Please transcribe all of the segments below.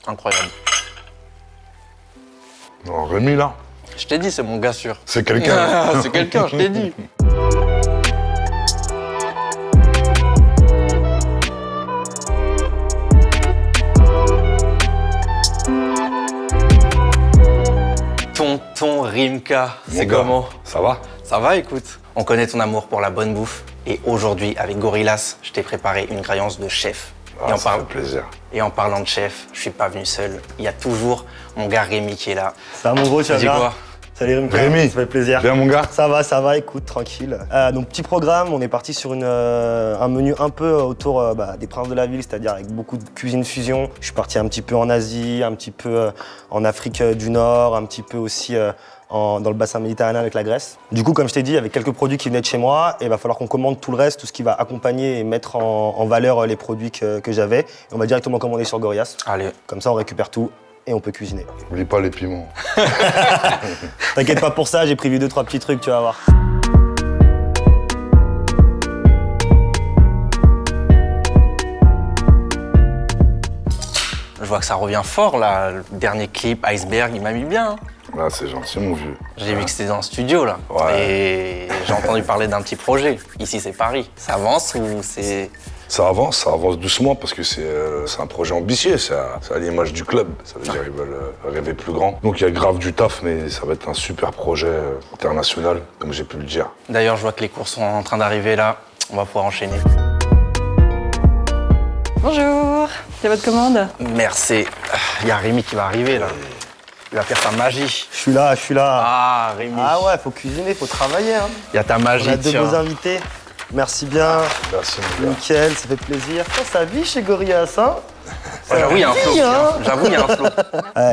Incroyable. Non, Rémi, là, Je t'ai dit, c'est mon gars sûr. c'est quelqu'un. C'est quelqu'un, je t'ai dit. Tonton Rimka, c'est Mon gars, comment? Ça va? Ça va, écoute. On connaît ton amour pour la bonne bouffe. Et aujourd'hui, avec Gorillaz, je t'ai préparé une graillance de chef. Ah, ça fait plaisir. Et en parlant de chef, je suis pas venu seul. Il y a toujours mon gars Rémi qui est là. Ça va mon gros, tu vas Dis bien? quoi? Salut Rimka, Rémi, ça fait plaisir. Bien, mon gars? Ça va, écoute, tranquille. Donc petit programme, on est parti sur un menu un peu autour des princes de la ville, c'est-à-dire avec beaucoup de cuisine fusion. Je suis parti un petit peu en Asie, un petit peu en Afrique du Nord, un petit peu aussi dans le bassin méditerranéen avec la Grèce. Du coup, comme je t'ai dit, avec quelques produits qui venaient de chez moi, il va falloir qu'on commande tout le reste, tout ce qui va accompagner et mettre en valeur les produits que j'avais. Et on va directement commander sur Gorillaz. Allez. Comme ça, on récupère tout et on peut cuisiner. Oublie pas les piments. T'inquiète pas pour ça, j'ai prévu 2-3 petits trucs, tu vas voir. Je vois que ça revient fort là. Le dernier clip, Iceberg, il m'a mis bien. Là, c'est gentil, mon vieux. J'ai vu que c'était dans le studio là. Ouais. Et j'ai entendu parler d'un petit projet. Ici, c'est Paris. Ça avance ou c'est. Ça avance doucement parce que c'est un projet ambitieux, c'est à l'image du club. Ça veut dire qu'ils veulent rêver plus grand. Donc il y a grave du taf, mais ça va être un super projet international, comme j'ai pu le dire. D'ailleurs, je vois que les cours sont en train d'arriver là. On va pouvoir enchaîner. Bonjour, il y a votre commande? Merci. Il y a Rémi qui va arriver là. Il va faire sa magie. Je suis là. Ah, Rémi. Ah ouais, faut cuisiner, faut travailler. Hein. Il y a ta magie, On a deux tiens. beaux invités. Merci bien. Merci, mon gars. Nickel, ça fait plaisir. Ça vit chez Gorillaz, hein? Ouais, j'avoue, il y a un flow. hein. J'avoue, il y a un flow.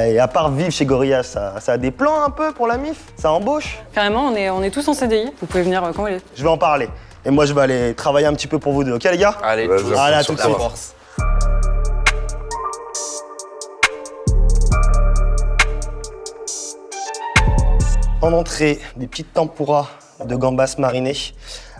Et à part vivre chez Gorillaz, ça a des plans un peu pour la MIF? Ça embauche? Carrément, on est tous en CDI. Vous pouvez venir quand vous voulez. Je vais en parler. Et moi, je vais aller travailler un petit peu pour vous deux. Ok, les gars? Allez, Vas-y, tous, allez, à sur tout de la suite. force. En entrée, des petites tempuras de gambas marinées.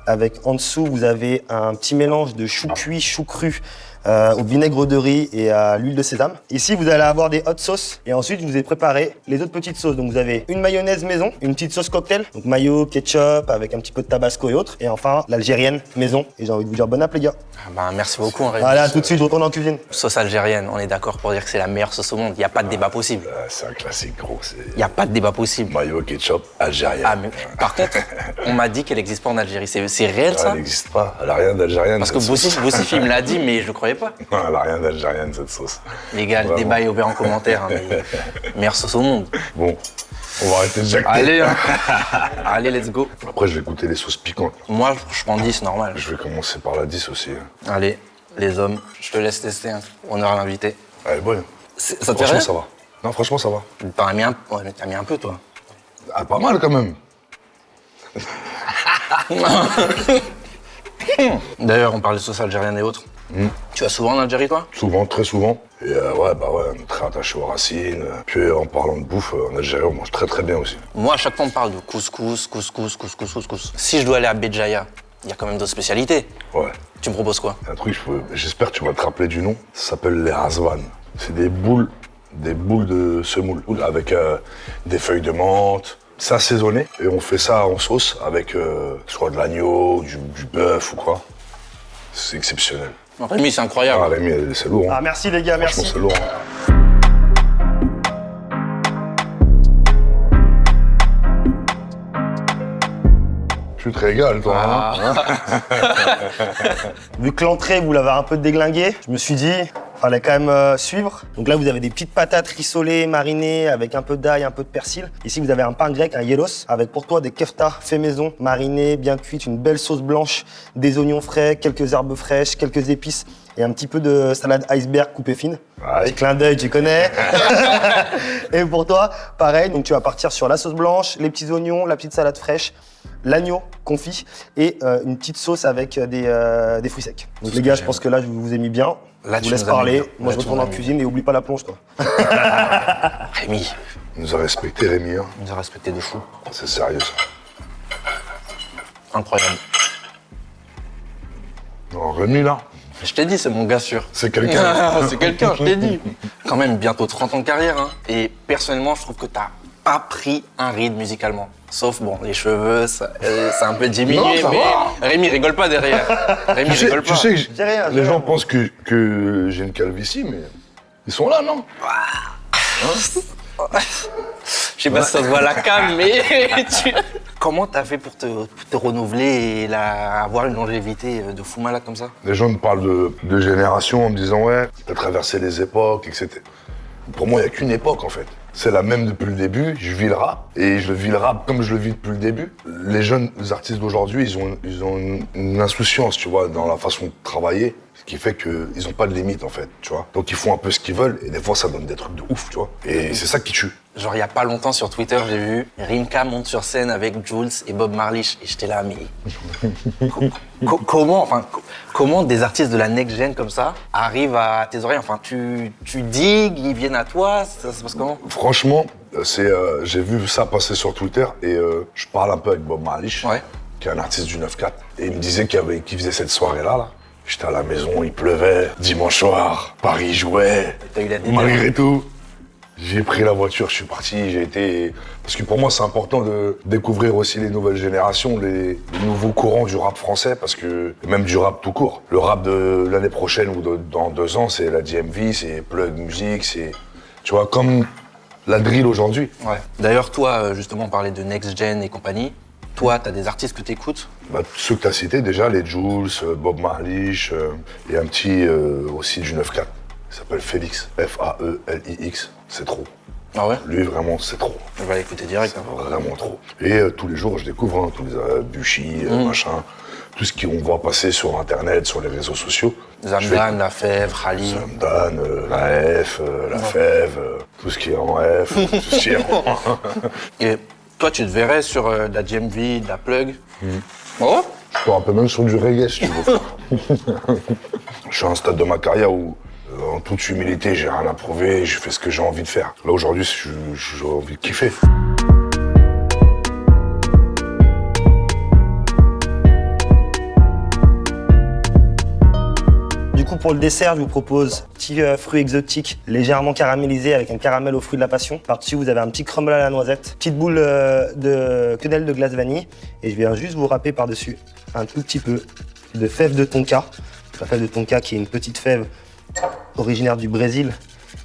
Avec en dessous, vous avez un petit mélange de chou cuit, chou cru, au vinaigre de riz et à l'huile de sésame. Ici, vous allez avoir des hot sauces. Et ensuite, je vous ai préparé les autres petites sauces. Donc, vous avez une mayonnaise maison, une petite sauce cocktail, donc mayo, ketchup, avec un petit peu de tabasco et autres. Et enfin, l'algérienne maison. Et j'ai envie de vous dire bon appétit, les gars. Ah ben, merci beaucoup, Rémi. Allez, à tout de suite, je retourne en cuisine. Sauce algérienne, on est d'accord pour dire que c'est la meilleure sauce au monde. Il n'y a pas de débat possible. C'est un classique, gros. C'est Il n'y a pas de débat possible. mayo, ketchup, algérien. Ah, mais par contre, on m'a dit qu'elle n'existe pas en Algérie. C'est réel, ça? Elle n'existe pas. Elle a rien d'algérienne. Parce que cette sauce. Boussif, il me l'a dit, mais je ne croyais pas. Non, elle a rien d'algérienne, cette sauce. Les gars, le Vraiment. débat est ouvert en commentaire. Hein, mais meilleure sauce au monde. Bon, on va arrêter de jacter. Allez, hein. Allez, let's go. Après, je vais goûter les sauces piquantes. Moi, je prends 10, normal. Je vais commencer par la 10 aussi. Allez, les hommes, je te laisse tester. Hein. Honneur à l'invité. Elle est bonne. Ça te fait Franchement, rien? ça va. Non, franchement, ça va. T'en as mis un... Ouais, mais t'as mis un peu, toi. Ah, pas mal, quand même. D'ailleurs, on parle de sauce algérienne et autres. Tu vas souvent en Algérie, toi? Souvent, très souvent. Et ouais, on est très attaché aux racines. Puis en parlant de bouffe, en Algérie, on mange très très bien aussi. Moi, à chaque fois, on me parle de couscous. Si je dois aller à Béjaïa, il y a quand même d'autres spécialités. Ouais. Tu me proposes quoi? Un truc, j'espère que tu vas te rappeler du nom. Ça s'appelle les Razwan. C'est des boules de semoule avec des feuilles de menthe. C'est assaisonné et on fait ça en sauce avec soit de l'agneau, du bœuf ou quoi. C'est exceptionnel. Rémi, c'est incroyable. Ah, Rémi, c'est lourd. Hein. Ah, merci, les gars, Franchement, merci. c'est lourd. Hein. Tu te régales, toi. Hein. Vu que l'entrée, vous l'avez un peu déglinguée, je me suis dit, fallait quand même suivre. Donc là, vous avez des petites patates rissolées, marinées, avec un peu d'ail, un peu de persil. Ici, vous avez un pain grec, un yélos, avec pour toi des keftas faits maison, marinés, bien cuites, une belle sauce blanche, des oignons frais, quelques herbes fraîches, quelques épices et un petit peu de salade iceberg coupée fine. Ouais. Petit clin d'œil, tu connais. Et pour toi, pareil, donc tu vas partir sur la sauce blanche, les petits oignons, la petite salade fraîche, l'agneau confit et une petite sauce avec des fruits secs. Donc les gars, je pense que là, je vous ai mis bien. Là, Je tu vous laisse nous as mis parler. bien. Moi, Là, je tu retourne nous as en mis cuisine et oublie pas la plonge, toi. Rémi, Il nous a respecté, Rémi. Hein. il nous a respecté de fou. C'est sérieux, ça. Incroyable. Non, Rémi, là, Je t'ai dit, c'est mon gars sûr. C'est quelqu'un. C'est quelqu'un, je t'ai dit. Quand même, bientôt 30 ans de carrière. Hein. Et personnellement, je trouve que t'as pas pris un rythme musicalement. Sauf, bon, les cheveux, c'est un peu diminué, Non, ça mais va. Rémi rigole pas derrière. Rémi rigole pas. Tu sais que J'ai rien, j'ai les gens rien. pensent que j'ai une calvitie, mais ils sont là, non? Je sais pas si ça se voit à la cam, mais comment t'as fait pour te renouveler et avoir une longévité de fou malade comme ça? Les gens me parlent de génération en me disant ouais, t'as traversé les époques, etc. Pour moi, il n'y a qu'une époque en fait. C'est la même depuis le début, je vis le rap, et je vis le rap comme je le vis depuis le début. Les jeunes artistes d'aujourd'hui, ils ont une insouciance, tu vois, dans la façon de travailler, ce qui fait qu'ils n'ont pas de limite en fait, tu vois. Donc ils font un peu ce qu'ils veulent, et des fois ça donne des trucs de ouf, tu vois. Et c'est ça qui tue. Genre, il y a pas longtemps sur Twitter, j'ai vu Rimka monte sur scène avec Jules et Bob Marley. Et j'étais là, mais. Comment des artistes de la next gen comme ça arrivent à tes oreilles? Enfin, tu digues, ils viennent à toi, ça se passe comment? Franchement, j'ai vu ça passer sur Twitter, et je parle un peu avec Bob Marley, Ouais. qui est un artiste du 9-4, et il me disait qu'il faisait cette soirée-là, là. J'étais à la maison, il pleuvait, dimanche soir, Paris jouait, T'as eu la déterre. malgré tout. J'ai pris la voiture, je suis parti, j'ai été... Parce que pour moi, c'est important de découvrir aussi les nouvelles générations, les nouveaux courants du rap français, parce que... Même du rap tout court. Le rap de l'année prochaine ou dans 2 ans, c'est la DMV, c'est Plug Music, c'est... Tu vois, comme la drill aujourd'hui. Ouais. D'ailleurs, toi, justement, on parlait de next gen et compagnie. Toi, t'as des artistes que t'écoutes? Bah, ceux que tu as cités déjà, les Jules, Bob Marley, et un petit aussi du 9-4. Il s'appelle Félix, F-A-E-L-I-X. C'est trop. Ah ouais? Lui, vraiment, c'est trop. Je vais l'écouter direct. C'est vraiment trop. Et tous les jours, je découvre tous les Buchy, machin, tout ce qu'on voit passer sur Internet, sur les réseaux sociaux. Zamdan, La Fèvre, Khali. Zamdan, la F, la Fève, tout ce qui est en F, tout ce qui est en... Et toi, tu te verrais sur de la GMV, de la Plug? Oh? Je peux un peu même sur du reggae, si tu veux. Je suis à un stade de ma carrière où, en toute humilité, j'ai rien à prouver, je fais ce que j'ai envie de faire. Là, aujourd'hui, j'ai envie de kiffer. Du coup, pour le dessert, je vous propose petit fruit exotique légèrement caramélisé avec un caramel aux fruits de la passion. Par-dessus, vous avez un petit crumble à la noisette, petite boule de quenelle de glace vanille. Et je viens juste vous râper par-dessus un tout petit peu de fève de tonka. La fève de tonka qui est une petite fève originaire du Brésil.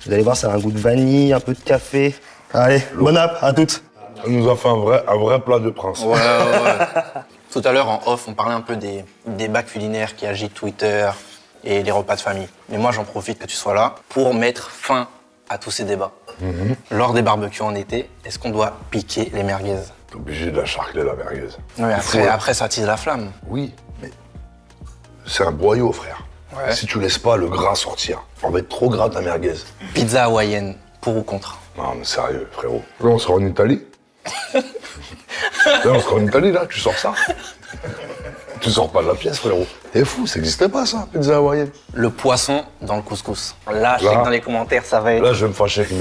Vous allez voir, ça a un goût de vanille, un peu de café. Allez, bon app, à toutes. On nous a fait un vrai plat de prince. Ouais. Tout à l'heure, en off, on parlait un peu des débats culinaires qui agitent Twitter et les repas de famille. Mais moi, j'en profite que tu sois là pour mettre fin à tous ces débats. Lors des barbecues en été, est-ce qu'on doit piquer les merguez? T'es obligé de la charcler, la merguez. Oui, après, ça attise la flamme. Oui, mais c'est un boyau, frère. Ouais. Si tu laisses pas le gras sortir, on va être trop gras ta merguez. Pizza hawaïenne, pour ou contre? Non, mais sérieux, frérot. Là, on sera en Italie. Là, on sera en Italie, là, tu sors ça. Tu sors pas de la pièce, frérot. T'es fou, ça n'existait pas, ça, pizza hawaïenne. Le poisson dans le couscous. Là, je sais Là. que dans les commentaires, ça va être... Là, je vais me fâcher je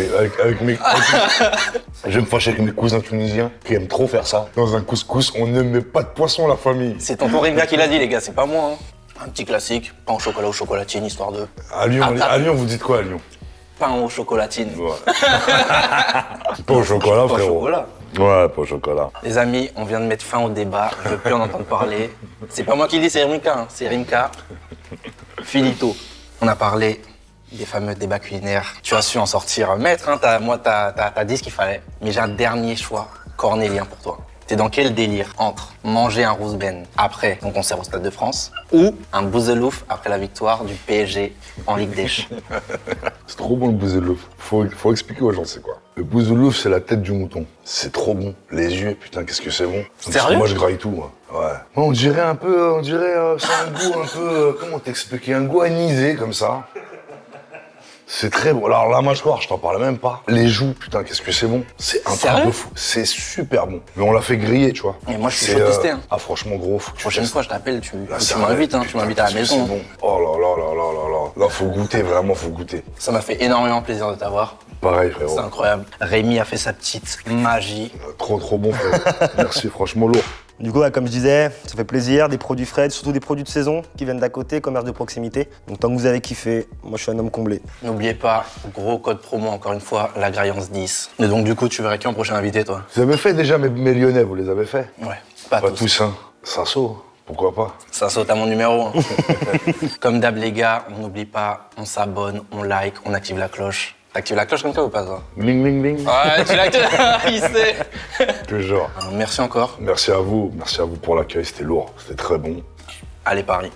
vais me fâcher avec mes cousins tunisiens qui aiment trop faire ça. Dans un couscous, on ne met pas de poisson, la famille. C'est tonton Rimka qui l'a dit, les gars, c'est pas moi. Hein. Un petit classique, pain au chocolat ou chocolatine, histoire de... À Lyon, vous dites quoi, à Lyon? Pain au chocolatine. Ouais. Pas au chocolat, Pas au frérot. chocolat. Ouais, pas au chocolat. Les amis, on vient de mettre fin au débat, je veux plus en entendre parler. C'est pas moi qui le dis, c'est Rimka, hein. C'est Rimka. Finito. On a parlé des fameux débats culinaires. Tu as su en sortir maître, hein. T'as dit ce qu'il fallait. Mais j'ai un dernier choix cornélien pour toi. T'es dans quel délire entre manger un rousben après ton concert au Stade de France ou un bouzelouf après la victoire du PSG en Ligue des Champions? C'est trop bon le bouzelouf. Faut expliquer aux gens c'est quoi. Le bouzelouf, c'est la tête du mouton. C'est trop bon. Les yeux, putain, qu'est-ce que c'est bon. Sérieux? Moi, je graille tout, moi. Ouais. Moi, on dirait c'est un goût un peu, comment t'expliquer, un goût anisé comme ça. C'est très bon. Alors la mâchoire, je t'en parle même pas. Les joues, putain, qu'est-ce que c'est bon. C'est un truc Sérieux? de fou. C'est super bon. Mais on l'a fait griller, tu vois. Et moi, je suis C'est, chaud de tester, hein. Ah, franchement, gros, faut que tu Prochaine testes. fois, je t'appelle, tu Là, c'est m'invites, hein, vrai. tu m'invites à la Putain, maison. c'est bon. Oh là là là là là là. Là, faut goûter, vraiment, faut goûter. Ça m'a fait énormément plaisir de t'avoir. Pareil, frérot. C'est incroyable. Rémi a fait sa petite magie. Trop bon, frérot. Merci, franchement, lourd. Du coup, comme je disais, ça fait plaisir, des produits frais, surtout des produits de saison qui viennent d'à côté, commerce de proximité. Donc tant que vous avez kiffé, moi je suis un homme comblé. N'oubliez pas, gros code promo encore une fois, la Graillance 10. Et donc du coup, tu verrais qui en prochain invité, toi? Vous avez fait déjà mes Lyonnais, vous les avez fait? Ouais, pas Pas tous. tous, hein. Sasso, pourquoi pas? Ça saute à mon numéro. Hein. Comme d'hab les gars, on n'oublie pas, on s'abonne, on like, on active la cloche. T'actives la cloche comme ça ou pas, toi? Bling, bling, bling. Ouais, tu l'actives. Il sait. Toujours. Merci encore. Merci à vous pour l'accueil, c'était lourd, c'était très bon. Allez, Paris.